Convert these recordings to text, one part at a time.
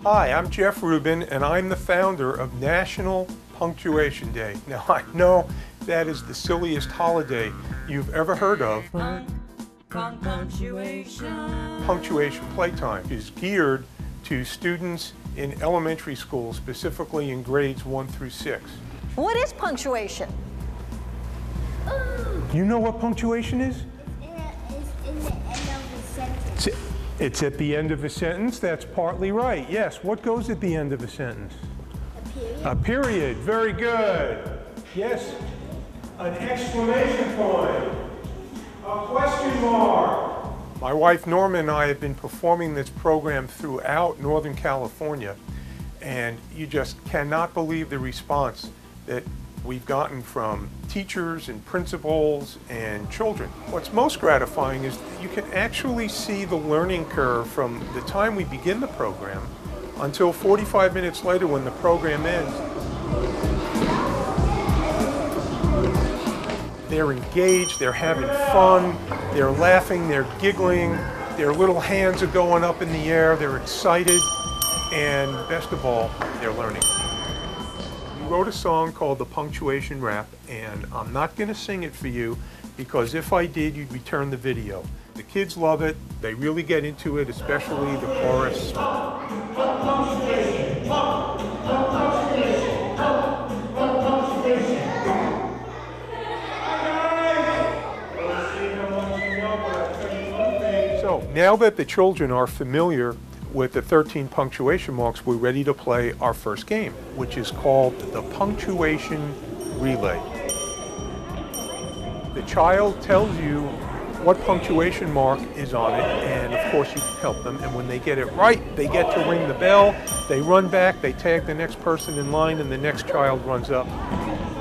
Hi, I'm Jeff Rubin, and I'm the founder of National Punctuation Day. Now, I know that is the silliest holiday you've ever heard of. Punctuation Playtime is geared to students in elementary school, specifically in grades 1 through 6. What is punctuation? You know what punctuation is? It's in the end of the sentence. It's at the end of a sentence. That's partly right. Yes. What goes at the end of a sentence? A period. A period. Very good. Yes. An exclamation point. A question mark. My wife Norma and I have been performing this program throughout Northern California, and you just cannot believe the response that we've gotten from teachers and principals and children. What's most gratifying is that you can actually see the learning curve from the time we begin the program until 45 minutes later when the program ends. They're engaged, they're having fun, they're laughing, they're giggling, their little hands are going up in the air, they're excited, and best of all, they're learning. We wrote a song called the Punctuation Rap, and I'm not going to sing it for you because if I did, you'd return the video. The kids love it, they really get into it, especially the chorus. So now that the children are familiar with the 13 punctuation marks, we're ready to play our first game, which is called the Punctuation Relay. The child tells you what punctuation mark is on it, and of course you can help them, and when they get it right, they get to ring the bell, they run back, they tag the next person in line, and the next child runs up.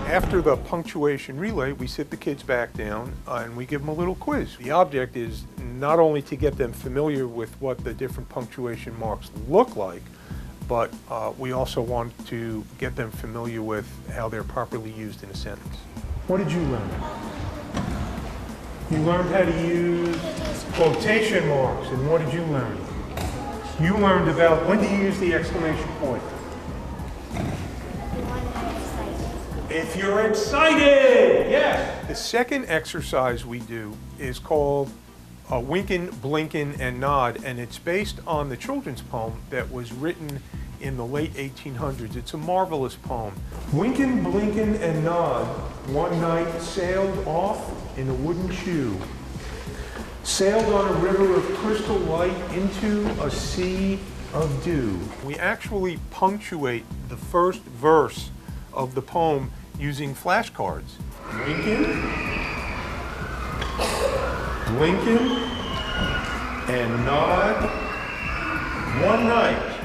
After the punctuation relay, we sit the kids back down and we give them a little quiz. The object is not only to get them familiar with what the different punctuation marks look like, but we also want to get them familiar with how they're properly used in a sentence. What did you learn? You learned how to use quotation marks, and what did you learn? You learned about when do you use the exclamation point? If you're excited, yes. The second exercise we do is called Winkin', Blinkin', and Nod, and it's based on the children's poem that was written in the late 1800s. It's a marvelous poem. Winkin', blinkin', and nod, one night sailed off in a wooden shoe. Sailed on a river of crystal light into a sea of dew. We actually punctuate the first verse of the poem using flashcards. Winkin', blinkin', and nod, one night.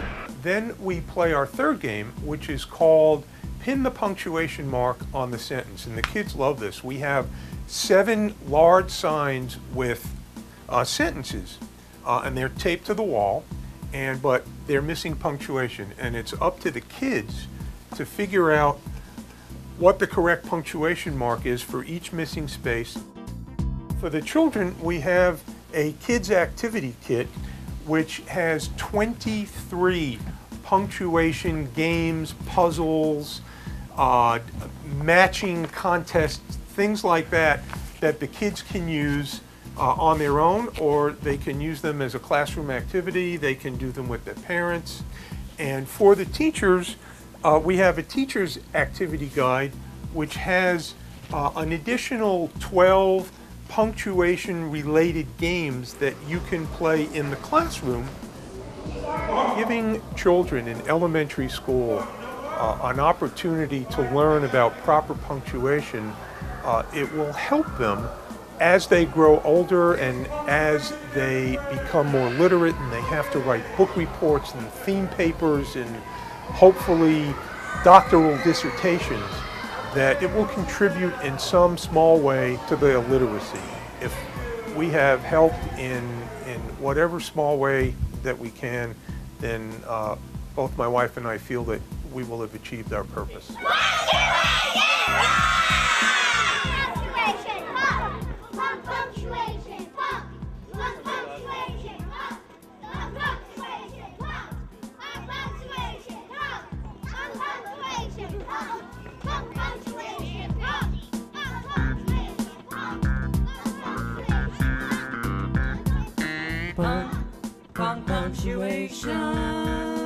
Then we play our third game, which is called Pin the Punctuation Mark on the Sentence, and the kids love this. We have 7 large signs with sentences, and they're taped to the wall, but they're missing punctuation, and it's up to the kids to figure out what the correct punctuation mark is for each missing space. For the children, we have a kids activity kit which has 23 punctuation games, puzzles, matching contests, things like that, that the kids can use on their own, or they can use them as a classroom activity, they can do them with their parents. And for the teachers, we have a teacher's activity guide which has an additional 12 punctuation-related games that you can play in the classroom. Giving children in elementary school an opportunity to learn about proper punctuation, it will help them as they grow older and as they become more literate and they have to write book reports and theme papers and hopefully doctoral dissertations, that it will contribute in some small way to their literacy. If we have helped in whatever small way that we can, then both my wife and I feel that we will have achieved our purpose. Punctuation.